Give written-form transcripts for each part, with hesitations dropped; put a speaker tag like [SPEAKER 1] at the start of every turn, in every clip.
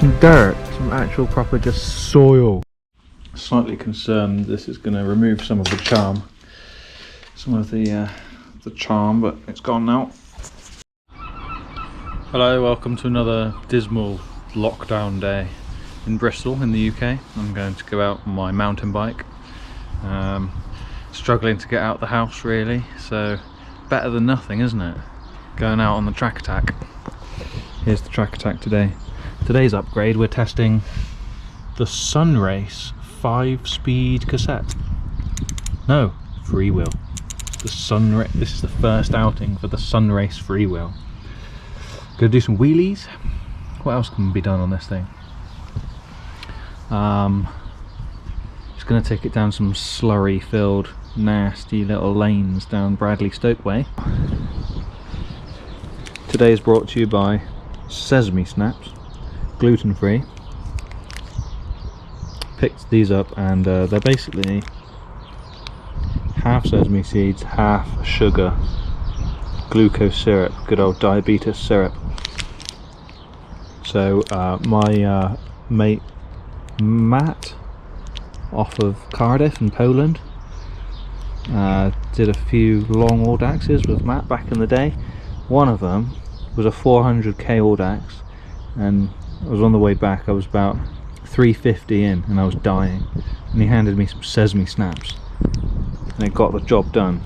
[SPEAKER 1] some dirt, some actual proper just soil. Slightly concerned this is going to remove some of the charm, the charm, but it's gone now. Hello, welcome to another dismal lockdown day in Bristol in the UK. I'm going to go out on my mountain bike. Struggling to get out the house really, so better than nothing, isn't it? Going out on the track attack. Here's the track attack today. Today's upgrade, we're testing the Sunrace 5-speed cassette. No, freewheel. This is the first outing for the Sunrace freewheel. Gonna do some wheelies. What else can be done on this thing? Just gonna take it down some slurry filled nasty little lanes down Bradley Stoke Way. Today is brought to you by Sesame Snaps, gluten free. Picked these up and they're basically half sesame seeds, half sugar, glucose syrup, good old diabetes syrup. So my mate Matt off of Cardiff in Poland did a few long Audaxes with Matt back in the day. One of them was a 400k Audax, and I was on the way back, I was about 350 in and I was dying, and he handed me some Sesame Snaps and it got the job done.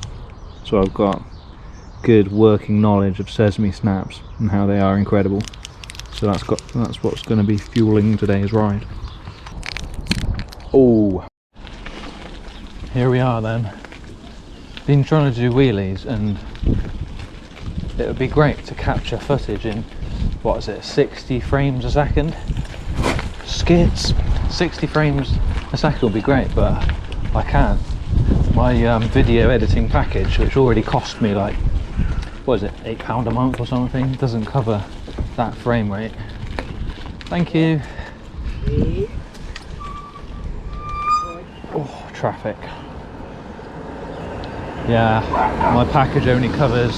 [SPEAKER 1] So I've got good working knowledge of Sesame Snaps and how they are incredible. So that's what's going to be fueling today's ride. Oh, here we are then. Been trying to do wheelies, and it would be great to capture footage in, what is it, 60 frames a second? Skits, 60 frames a second would be great, but I can't. My video editing package, which already cost me like, what is it, £8 a month or something, doesn't cover that frame rate. Thank you. Oh, traffic. Yeah, my package only covers,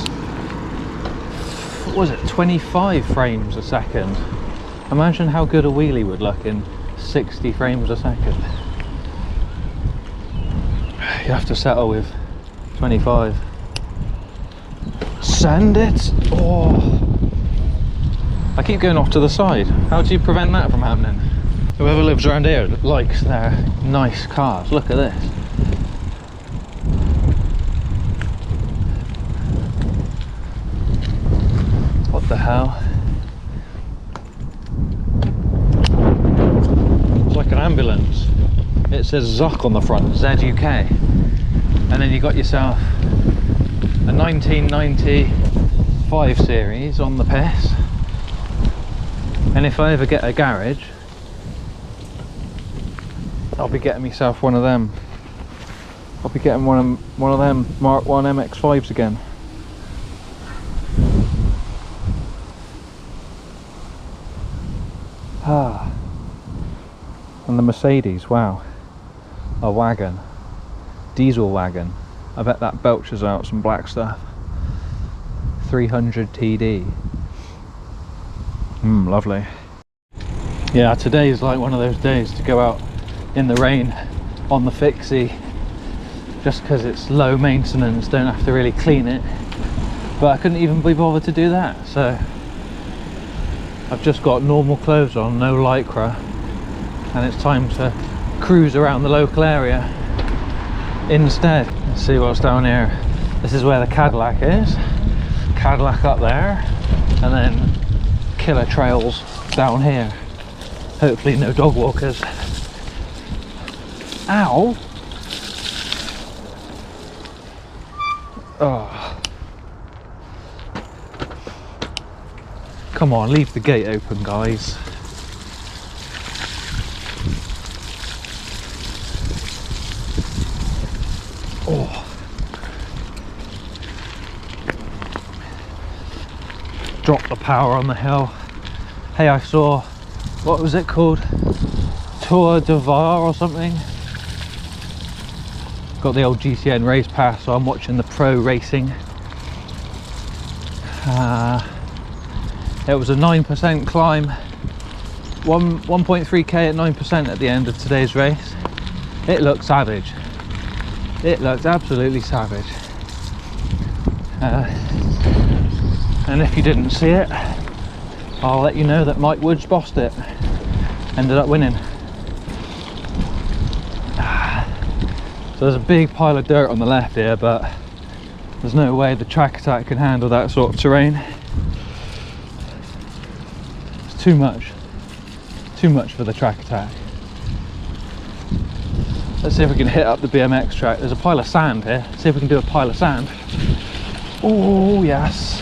[SPEAKER 1] what was it, 25 frames a second. Imagine how good a wheelie would look in 60 frames a second. You have to settle with 25. Send it! Oh, I keep going off to the side. How do you prevent that from happening? Whoever lives around here likes their nice cars. Look at this. What the hell? It's like an ambulance. It says Zuck on the front, ZUK. And then you got yourself a 1995 series on the piss. And if I ever get a garage, I'll be getting myself one of them. I'll be getting one of them Mark 1 MX-5s again. Ah, and the Mercedes, wow, a wagon, diesel wagon. I bet that belches out some black stuff. 300 TD. Lovely. Yeah, today is like one of those days to go out in the rain on the fixie, just because it's low maintenance, don't have to really clean it. But I couldn't even be bothered to do that, so I've just got normal clothes on, no lycra, and it's time to cruise around the local area instead. Let's see what's down here. This is where the Cadillac is. Cadillac up there, and then killer trails down here. Hopefully no dog walkers. Ow! Oh. Come on, leave the gate open, guys. Oh. Drop the power on the hill. Hey, I saw, what was it called? Tour de Var or something? Got the old GCN race pass, so I'm watching the pro racing. It was a 9% climb 1.3k at 9% at the end of today's race. It looks savage. It looks absolutely savage. And if you didn't see it, I'll let you know that Mike Woods bossed it. Ended up winning. So there's a big pile of dirt on the left here, but there's no way the track attack can handle that sort of terrain. It's too much for the track attack. Let's see if we can hit up the BMX track. There's a pile of sand here. See if we can do a pile of sand. Oh yes.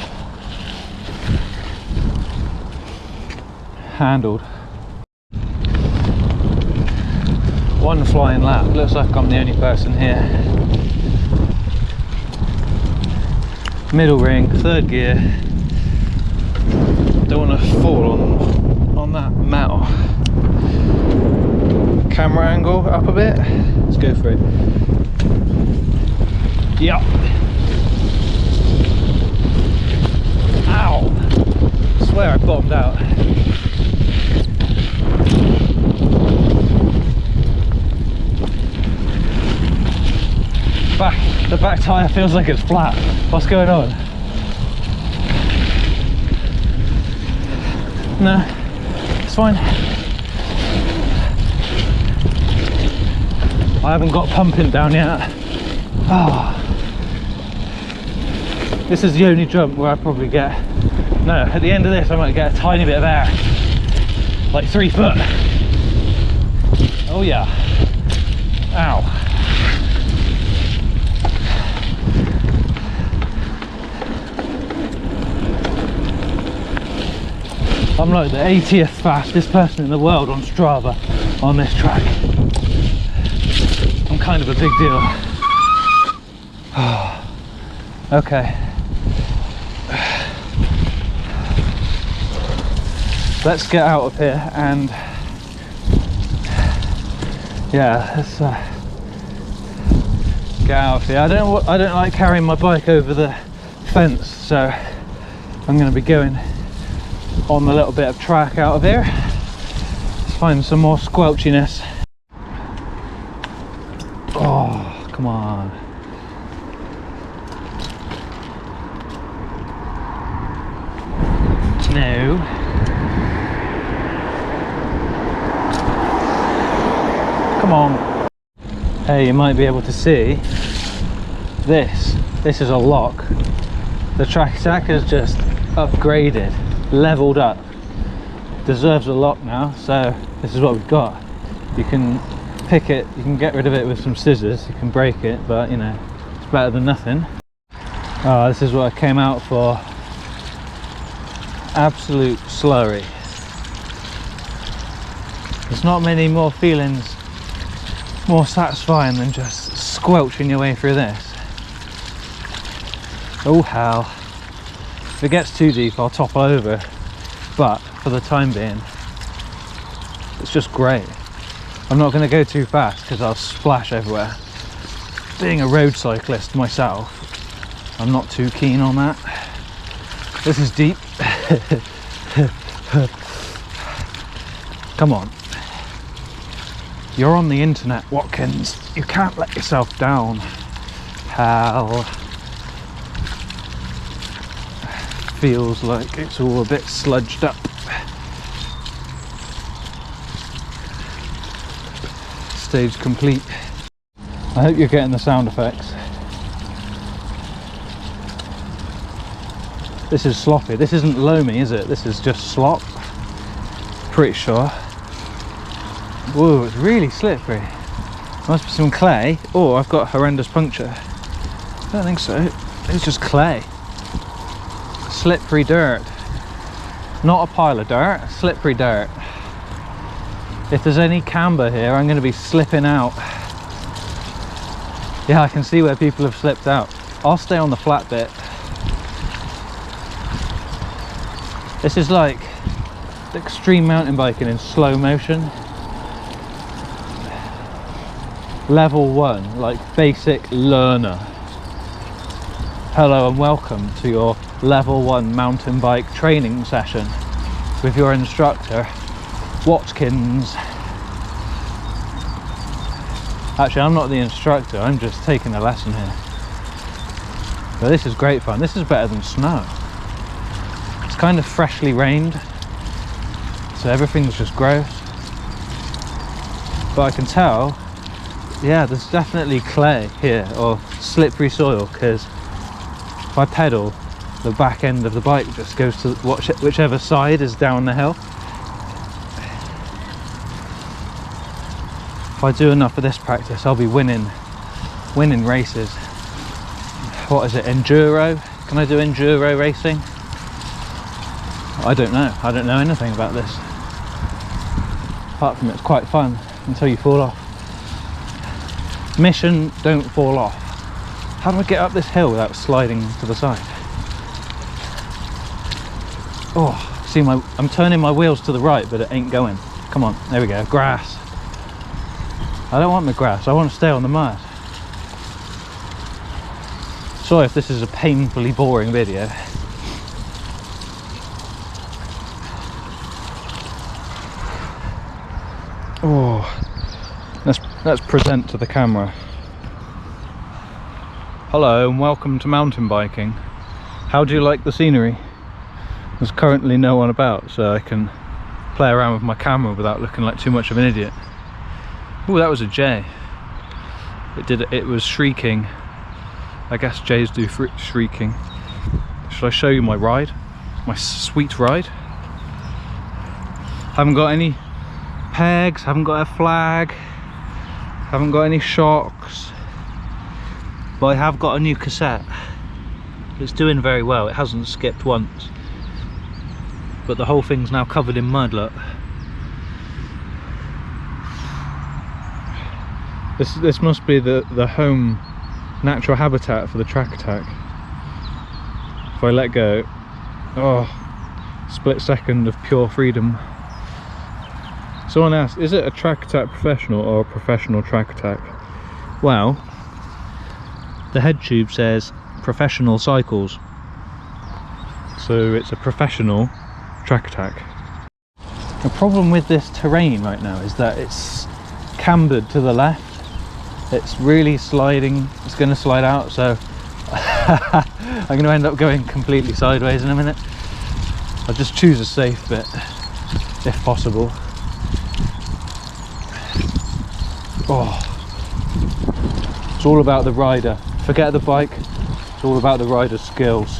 [SPEAKER 1] Handled. One flying lap. Looks like I'm the only person here. Middle ring, third gear. Don't want to fall on that metal. Camera angle up a bit. Let's go for it. Yep. Ow! I swear I bottomed out. The back tyre feels like it's flat. What's going on? No, it's fine. I haven't got pumping down yet. Oh. This is the only jump where I probably get, no, at the end of this I might get a tiny bit of air. Like 3 foot. Oh yeah. Ow. I'm like the 80th fastest person in the world on Strava on this track. I'm kind of a big deal. Okay. Let's get out of here and yeah, let's get out of here. I don't like carrying my bike over the fence, so I'm going to be going on the little bit of track out of here. Let's find some more squelchiness. Oh, come on. No. Come on. Hey, you might be able to see this. This is a lock. The track attack has just upgraded, leveled up. Deserves a lock now, so this is what we've got. You can pick it, you can get rid of it with some scissors, you can break it, but you know, it's better than nothing. Oh, this is what I came out for. Absolute slurry. There's not many more feelings more satisfying than just squelching your way through this. Oh hell. If it gets too deep I'll topple over, but for the time being it's just great. I'm not going to go too fast because I'll splash everywhere. Being a road cyclist myself, I'm not too keen on that. This is deep. Come on. You're on the internet, Watkins. You can't let yourself down. Hell. Feels like it's all a bit sludged up. Stage complete. I hope you're getting the sound effects. This is sloppy. This isn't loamy, is it? This is just slop. Pretty sure. Whoa, it's really slippery. Must be some clay. Oh, I've got a horrendous puncture. I don't think so. It's just clay. Slippery dirt. Not a pile of dirt, slippery dirt. If there's any camber here, I'm going to be slipping out. Yeah, I can see where people have slipped out. I'll stay on the flat bit. This is like extreme mountain biking in slow motion. Level 1, like basic learner. Hello and welcome to your level 1 mountain bike training session with your instructor, Watkins. Actually, I'm not the instructor, I'm just taking a lesson here. But this is great fun. This is better than snow. It's kind of freshly rained, so everything's just gross. But I can tell, yeah, there's definitely clay here, or slippery soil, because if I pedal, the back end of the bike just goes to whichever side is down the hill. If I do enough of this practice, I'll be winning races. What is it, enduro? Can I do enduro racing? I don't know anything about this, apart from it's quite fun until you fall off. Mission, don't fall off. How do I get up this hill without sliding to the side? Oh, see, I'm turning my wheels to the right, but it ain't going. Come on, there we go, grass. I don't want the grass, I want to stay on the mud. Sorry if this is a painfully boring video. Oh, let's present to the camera. Hello and welcome to mountain biking. How do you like the scenery? There's currently no one about, so I can play around with my camera without looking like too much of an idiot. Oh, that was a J. It was shrieking. I guess J's do shrieking. Should I show you my ride? My sweet ride? Haven't got any pegs, haven't got a flag, haven't got any shocks. But I have got a new cassette. It's doing very well, it hasn't skipped once. But the whole thing's now covered in mud, look. This must be the home natural habitat for the track attack. If I let go, oh, split second of pure freedom. Someone asked, is it a track attack professional or a professional track attack? Well, the head tube says professional cycles, so it's a professional track attack. The problem with this terrain right now is that it's cambered to the left. It's really sliding, it's going to slide out, so I'm going to end up going completely sideways in a minute. I'll just choose a safe bit if possible. Oh, it's all about the rider. Forget the bike, it's all about the rider's skills.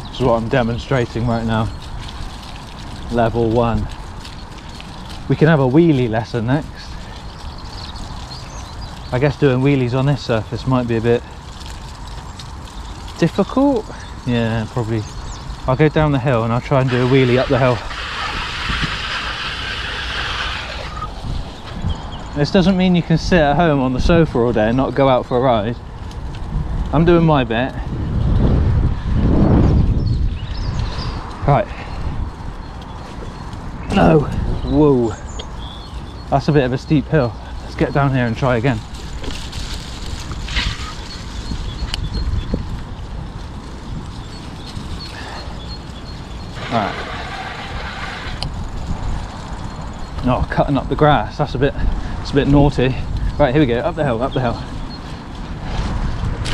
[SPEAKER 1] This is what I'm demonstrating right now. Level 1. We can have a wheelie lesson next. I guess doing wheelies on this surface might be a bit difficult. Yeah, probably. I'll go down the hill and I'll try and do a wheelie up the hill. This doesn't mean you can sit at home on the sofa all day and not go out for a ride. I'm doing my bit. Right. No. Whoa. That's a bit of a steep hill. Let's get down here and try again. Alright. Oh, cutting up the grass. It's a bit naughty. Right, here we go. Up the hill, up the hill.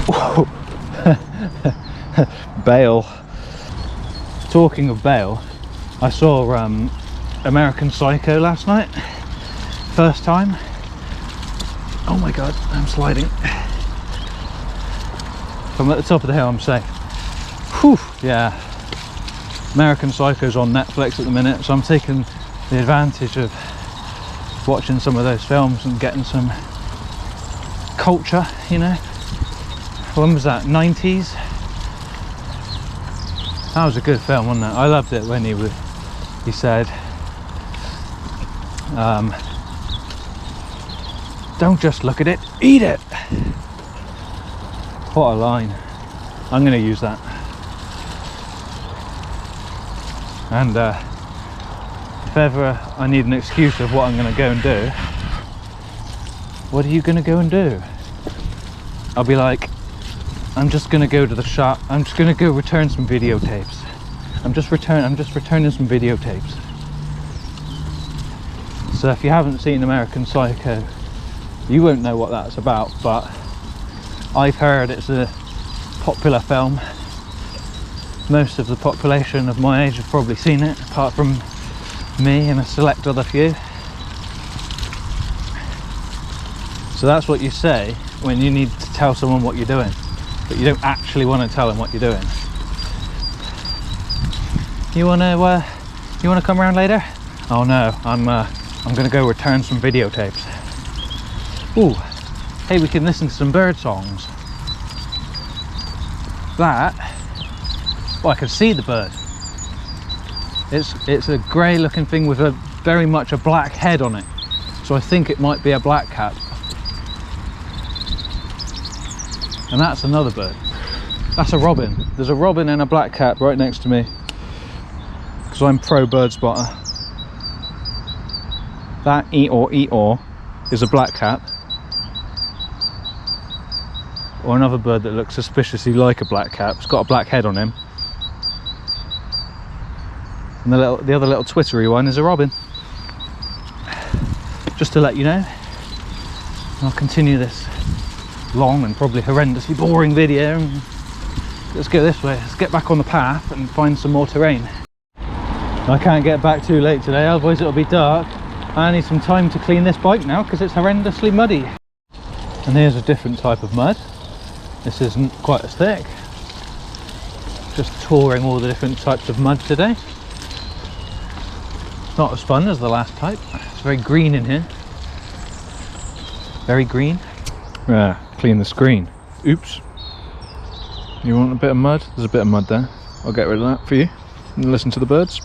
[SPEAKER 1] Whoa. Bale. Talking of Bale, I saw American Psycho last night. First time. Oh my god, I'm sliding. If I'm at the top of the hill, I'm safe. Whew, yeah. American Psycho's on Netflix at the minute, so I'm taking the advantage of watching some of those films and getting some culture, you know. When was that? 90s? That was a good film, wasn't it? I loved it when he said, don't just look at it, eat it. What a line. I'm going to use that. And if ever I need an excuse of what I'm going to go and do, what are you going to go and do? I'll be like, I'm just going to go to the shop, I'm just going to go return some videotapes. I'm just returning some videotapes. So if you haven't seen American Psycho, you won't know what that's about, but I've heard it's a popular film. Most of the population of my age have probably seen it, apart from me and a select other few. So that's what you say when you need to tell someone what you're doing, but you don't actually want to tell them what you're doing. You wanna come around later? Oh no, I'm gonna go return some videotapes. Ooh, hey, we can listen to some bird songs. That, well, I can see the bird. It's a grey looking thing with a very much a black head on it. So I think it might be a blackcap. And that's another bird. That's a robin. There's a robin and a blackcap right next to me, because I'm pro bird spotter. That eeyore is a blackcap, or another bird that looks suspiciously like a blackcap. It's got a black head on him. And the other little twittery one is a robin. Just to let you know. I'll continue this long and probably horrendously boring video. Let's go this way. Let's get back on the path and find some more terrain. I can't get back too late today, otherwise it'll be dark. I need some time to clean this bike now because it's horrendously muddy. And here's a different type of mud. This isn't quite as thick. Just touring all the different types of mud today. Not as fun as the last type. It's very green in here. Very green. Yeah, clean the screen. Oops. You want a bit of mud? There's a bit of mud there. I'll get rid of that for you. And listen to the birds.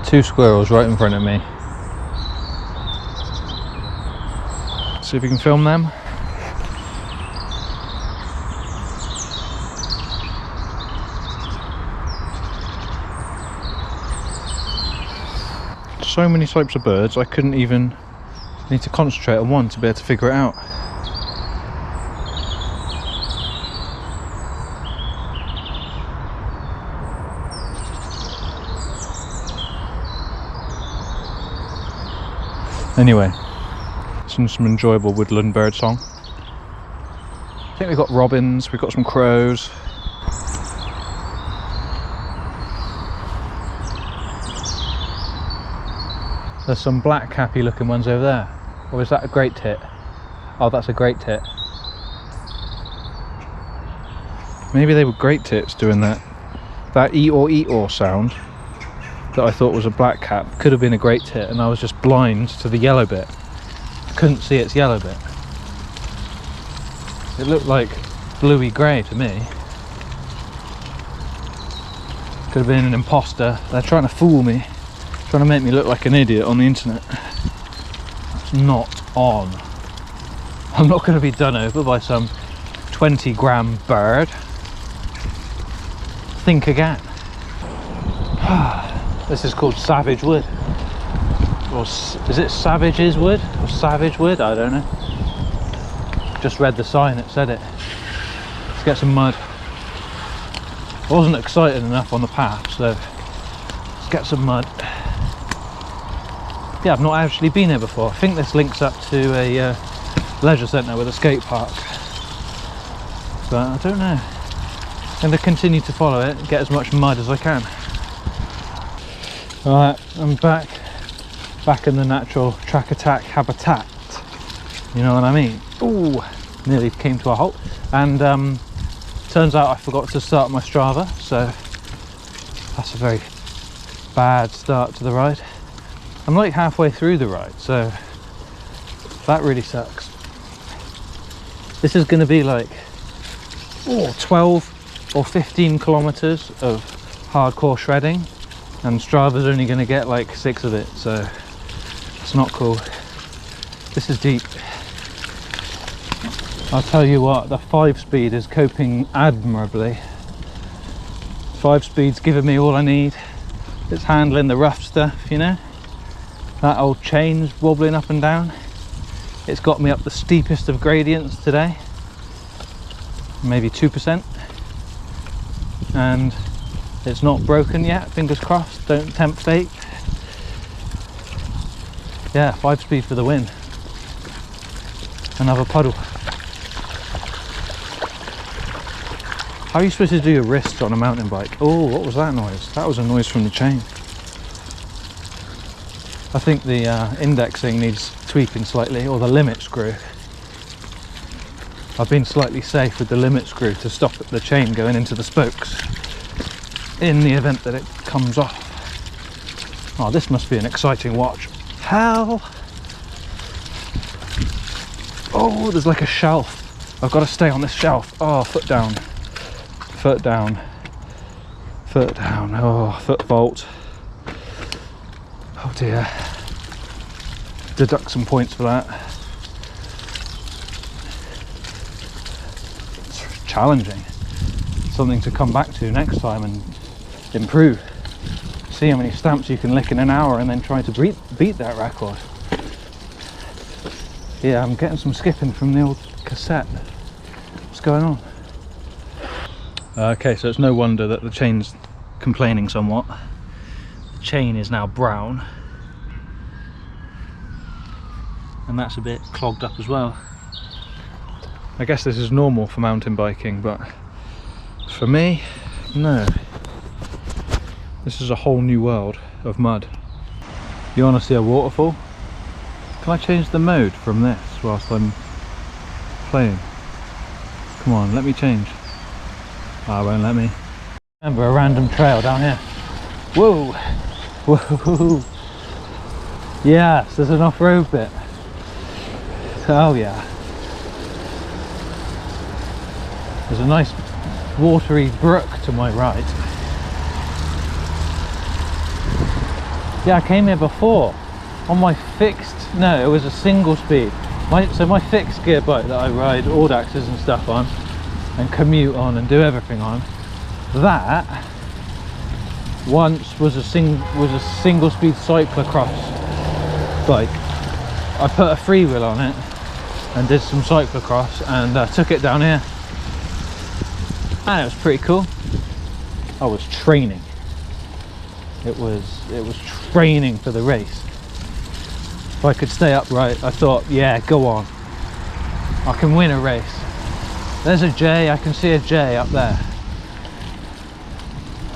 [SPEAKER 1] Two squirrels right in front of me. See if you can film them. So many types of birds, I couldn't even need to concentrate on one to be able to figure it out. Anyway, some enjoyable woodland bird song. I think we've got robins, we've got some crows. There's some black cappy looking ones over there. Or is that a great tit? Oh, that's a great tit. Maybe they were great tits doing that. That eeyore sound that I thought was a black cap could have been a great tit, and I was just blind to the yellow bit. Couldn't see its yellow bit. It looked like bluey grey to me. Could have been an imposter. They're trying to fool me. Trying to make me look like an idiot on the internet. That's not on. I'm not going to be done over by some 20-gram bird. Think again. This is called Savage Wood. Or is it Savage's Wood? Or Savage Wood? I don't know. Just read the sign, it said it. Let's get some mud. I wasn't excited enough on the path, so let's get some mud. Yeah, I've not actually been here before. I think this links up to a leisure centre with a skate park, but I don't know. I'm going to continue to follow it and get as much mud as I can. Alright, I'm back in the natural track attack habitat. You know what I mean? Ooh, nearly came to a halt. And turns out I forgot to start my Strava, so that's a very bad start to the ride. I'm like halfway through the ride, so that really sucks. This is going to be like 12 or 15 kilometers of hardcore shredding, and Strava's only going to get like 6 of it, so it's not cool. This is deep. I'll tell you what, the 5-speed is coping admirably. 5-speed's giving me all I need. It's handling the rough stuff, you know. That old chain's wobbling up and down. It's got me up the steepest of gradients today. Maybe 2%. and it's not broken yet, fingers crossed, don't tempt fate. Yeah, 5-speed for the win. Another puddle. How are you supposed to do your wrists on a mountain bike? Oh, what was that noise? That was a noise from the chain. I think the indexing needs tweaking slightly, or the limit screw. I've been slightly safe with the limit screw to stop the chain going into the spokes in the event that it comes off. Oh, this must be an exciting watch. Hell! Oh, there's like a shelf. I've got to stay on this shelf. Oh, foot down. Foot down. Foot down. Oh, foot vault. Oh dear. Deduct some points for that. It's challenging. Something to come back to next time and improve. See how many stamps you can lick in an hour and then try to beat that record. Yeah, I'm getting some skipping from the old cassette. What's going on? Okay, so it's no wonder that the chain's complaining somewhat. The chain is now brown, and that's a bit clogged up as well. I guess this is normal for mountain biking, but for me, no. This is a whole new world of mud. You want to see a waterfall? Can I change the mode from this whilst I'm playing? Come on, let me change. Oh, it won't let me. Remember a random trail down here. Whoa! Whoa! Yes, there's an off-road bit. Oh yeah. There's a nice watery brook to my right. Yeah, I came here before on my fixed, no, it was a single speed. So my fixed gear bike that I ride all axes and stuff on and commute on and do everything on, that once was a single speed cyclocross bike. I put a freewheel on it and did some cyclocross and took it down here, and it was pretty cool. I was training. It was training for the race. If I could stay upright, I thought, yeah, go on, I can win a race. There's a J, I can see a J up there.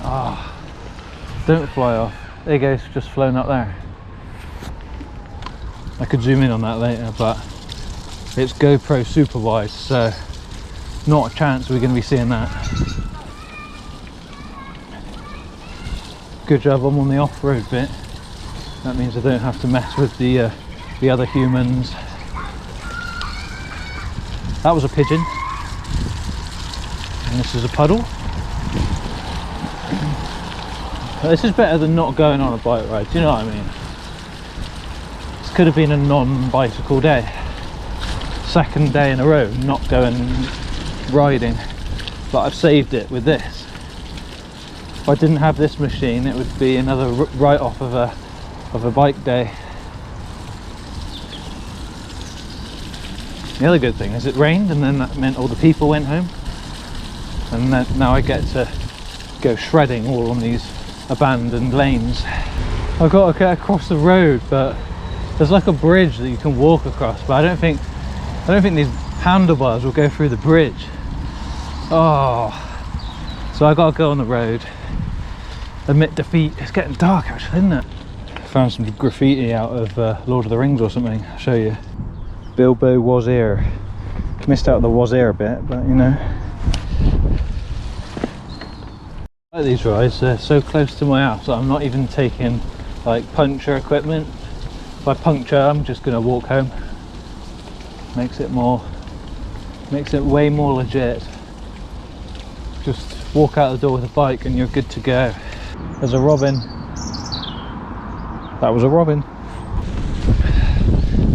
[SPEAKER 1] Ah, oh, don't fly off. There you go, it's just flown up there. I could zoom in on that later, but it's GoPro supervised, so not a chance we're going to be seeing that. Good job I'm on the off-road bit. That means I don't have to mess with the other humans. That was a pigeon. And this is a puddle. This is better than not going on a bike ride, do you know what I mean? This could have been a non-bicycle day. Second day in a row not going riding, but I've saved it with this. If I didn't have this machine, it would be another write-off of a bike day. The other good thing is it rained, and then that meant all the people went home, and then now I get to go shredding all on these abandoned lanes. I've got to get across the road, but there's like a bridge that you can walk across, but I don't think these handlebars will go through the bridge. Oh, so I gotta go on the road, admit defeat. It's getting dark actually, isn't it? Found some graffiti out of Lord of the Rings or something. I'll show you. Bilbo was here. Missed out the was here bit, but you know. I like these rides, they're so close to my house that I'm not even taking like puncture equipment. If I puncture, I'm just gonna walk home. Makes it way more legit. Just walk out the door with a bike and you're good to go. There's a robin. That was a robin.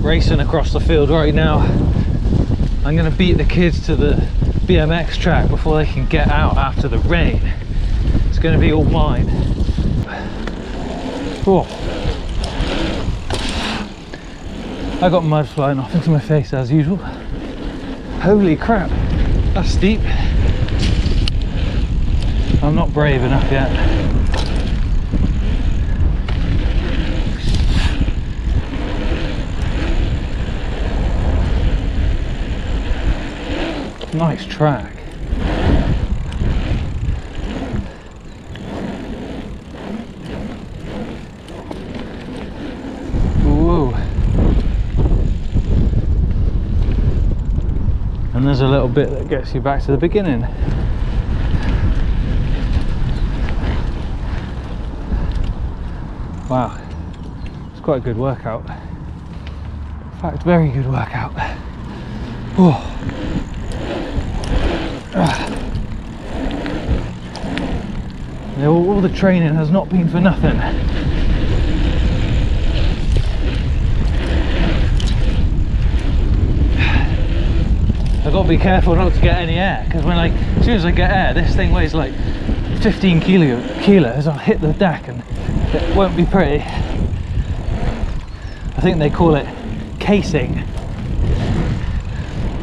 [SPEAKER 1] Racing across the field right now. I'm gonna beat the kids to the BMX track before they can get out after the rain. It's gonna be all mine. Oh. I got mud flying off into my face as usual. Holy crap, that's steep. I'm not brave enough yet. Nice track. Whoa. And there's a little bit that gets you back to the beginning. Wow, it's quite a good workout. In fact, very good workout. Oh. All the training has not been for nothing. I've got to be careful not to get any air, because as soon as I get air, this thing weighs like 15 kilos. I'll hit the deck and it won't be pretty. I think they call it casing.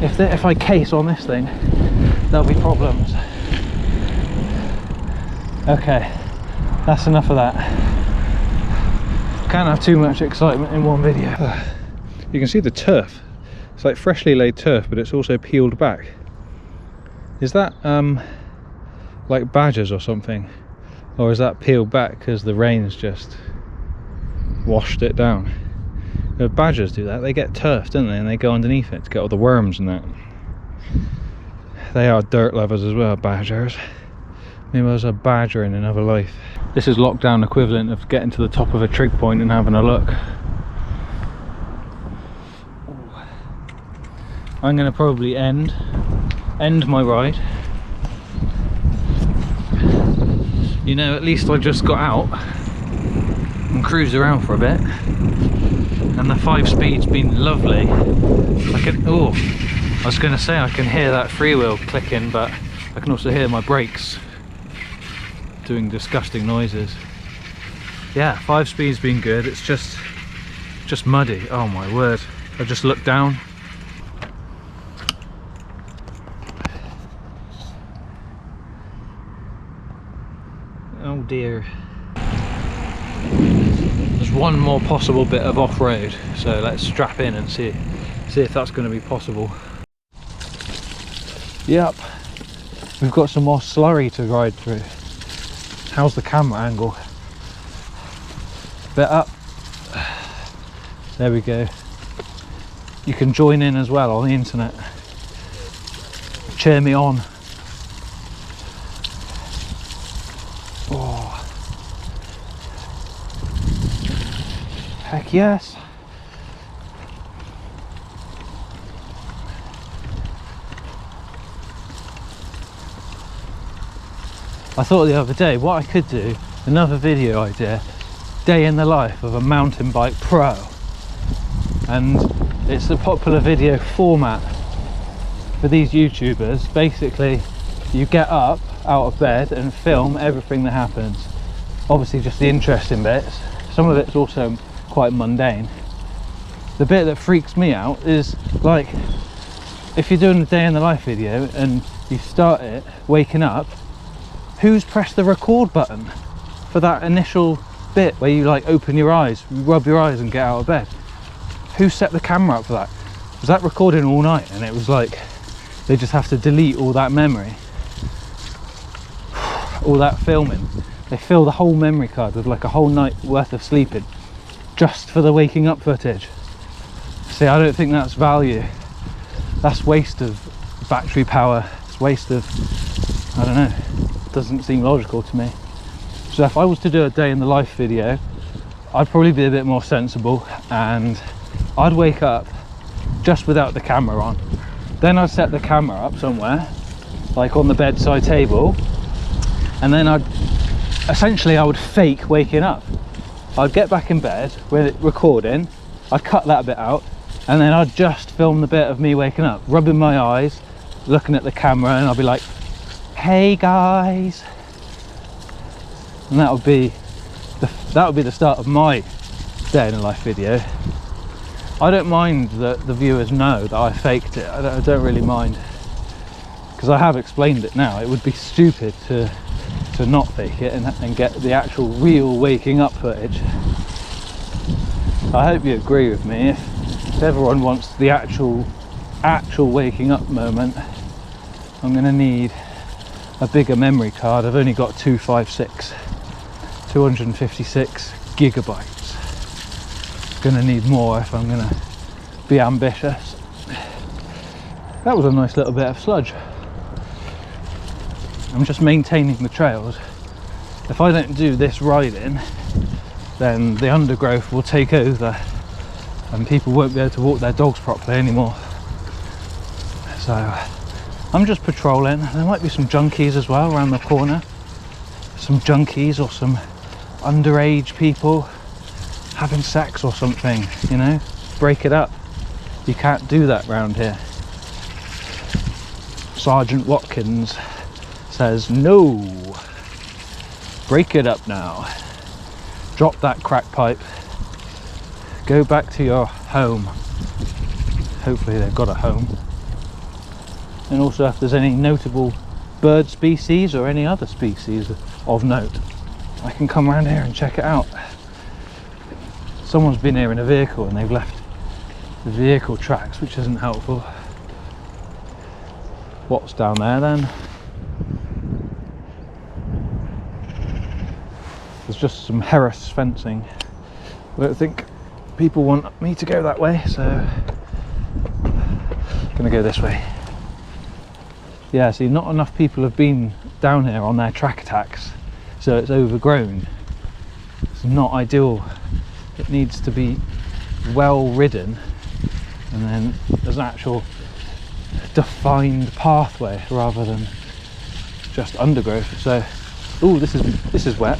[SPEAKER 1] If I case on this thing, there'll be problems. Okay, that's enough of that. Can't have too much excitement in one video. You can see the turf. It's like freshly laid turf, but it's also peeled back. Is that like badgers or something? Or is that peeled back because the rain's just washed it down? The badgers do that. They get turf, don't they? And they go underneath it to get all the worms and that. They are dirt lovers as well, badgers. Maybe I was a badger in another life. This is lockdown equivalent of getting to the top of a trig point and having a look. I'm going to probably end my ride. You know, at least I just got out and cruised around for a bit. And the 5-speed's been lovely. I was going to say I can hear that freewheel clicking, but I can also hear my brakes doing disgusting noises. Yeah, 5-speed's been good. It's just muddy. Oh my word. I just looked down. Oh dear. There's one more possible bit of off-road, so let's strap in and see if that's going to be possible. Yep, we've got some more slurry to ride through. How's the camera angle? Bit up. There we go. You can join in as well on the internet. Cheer me on. Oh. Heck yes. I thought the other day what I could do, another video idea, day in the life of a mountain bike pro. And it's a popular video format for these YouTubers. Basically, you get up out of bed and film everything that happens. Obviously just the interesting bits. Some of it's also quite mundane. The bit that freaks me out is, like, if you're doing a day in the life video and you start it waking up, who's pressed the record button for that initial bit where you like open your eyes, rub your eyes and get out of bed? Who set the camera up for that? Was that recording all night and it was like they just have to delete all that memory, all that filming? They fill the whole memory card with like a whole night worth of sleeping just for the waking up footage. See, I don't think that's value. That's waste of battery power. It's waste of, I don't know, doesn't seem logical to me. So if I was to do a day in the life video, I'd probably be a bit more sensible and I'd wake up just without the camera on. Then I'd set the camera up somewhere, like on the bedside table, and then I would fake waking up. I'd get back in bed with it recording, I'd cut that bit out, and then I'd just film the bit of me waking up, rubbing my eyes, looking at the camera, and I'll be like, hey guys, and that would be the start of my day in the life video. I don't mind that the viewers know that I faked it. I don't really mind, because I have explained it now. It would be stupid to to not fake it and get the actual real waking up footage. I hope you agree with me. If everyone wants the actual waking up moment, I'm going to need a bigger memory card. I've only got 256 gigabytes. Going to need more if I'm going to be ambitious. That was a nice little bit of sludge. I'm just maintaining the trails. If I don't do this riding, then the undergrowth will take over and people won't be able to walk their dogs properly anymore. So I'm just patrolling. There might be some junkies as well around the corner. Some junkies or some underage people having sex or something, you know? Break it up. You can't do that round here. Sergeant Watkins says no. Break it up now. Drop that crack pipe. Go back to your home. Hopefully they've got a home. And also if there's any notable bird species or any other species of note, I can come around here and check it out. Someone's been here in a vehicle and they've left the vehicle tracks, which isn't helpful. What's down there then? There's just some Harris fencing. I don't think people want me to go that way, so I'm gonna go this way. Yeah, see, not enough people have been down here on their track attacks, so it's overgrown. It's not ideal. It needs to be well ridden, and then there's an actual defined pathway rather than just undergrowth. So, oh, this is wet.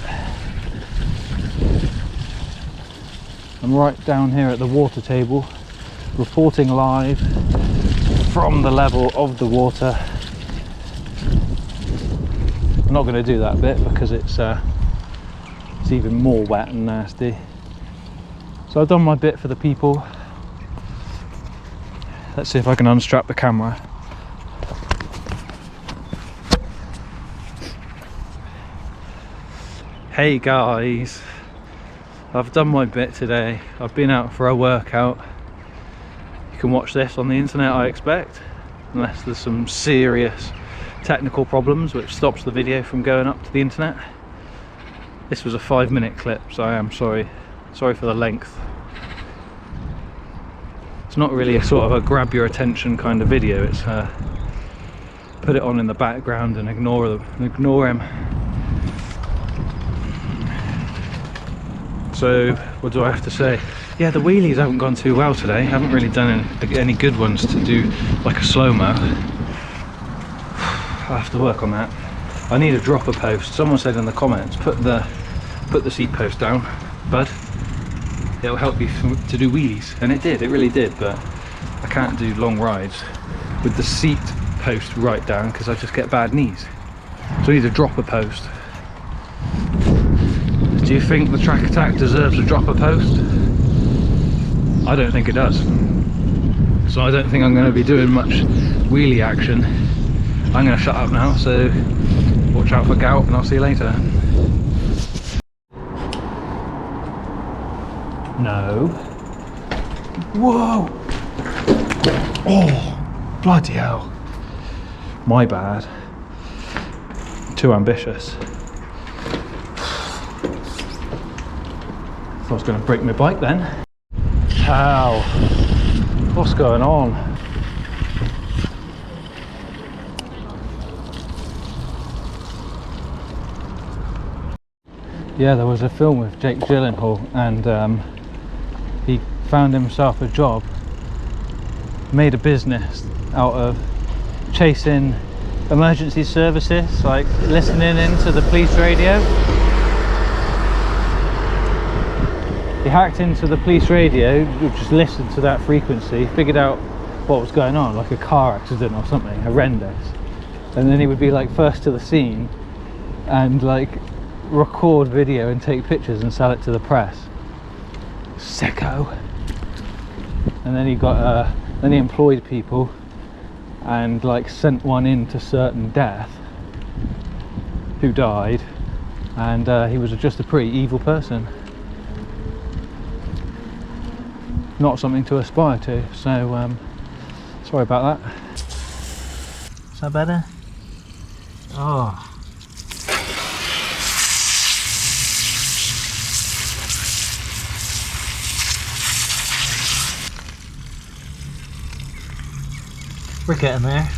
[SPEAKER 1] I'm right down here at the water table, reporting live from the level of the water. I'm not going to do that bit because it's even more wet and nasty. So I've done my bit for the people. Let's see if I can unstrap the camera. Hey guys, I've done my bit today. I've been out for a workout. You can watch this on the internet, I expect, unless there's some serious technical problems which stops the video from going up to the internet. This was a 5-minute clip, so I am sorry for the length. It's not really a sort of a grab your attention kind of video. It's put it on in the background and ignore him. So what do I have to say? Yeah, the wheelies haven't gone too well today. I haven't really done any good ones to do like a slow-mo. I'll have to work on that. I need a dropper post. Someone said in the comments, put the seat post down, bud. It'll help you to do wheelies, and it did. It really did. But I can't do long rides with the seat post right down because I just get bad knees. So I need a dropper post. Do you think the track attack deserves a dropper post? I don't think it does. So I don't think I'm going to be doing much wheelie action. I'm going to shut up now, so watch out for gout and I'll see you later. No. Whoa! Oh, bloody hell. My bad. Too ambitious. I was going to break my bike then. How? What's going on? Yeah, there was a film with Jake Gyllenhaal, and he found himself a job, made a business out of chasing emergency services, like listening into the police radio. He hacked into the police radio, just listened to that frequency, figured out what was going on, like a car accident or something horrendous, and then he would be like first to the scene and like record video and take pictures and sell it to the press. Sicko. And then he got then he employed people and like sent one in to certain death who died, and he was just a pretty evil person. Not something to aspire to, so sorry about that. Is that better? Oh. We're getting there.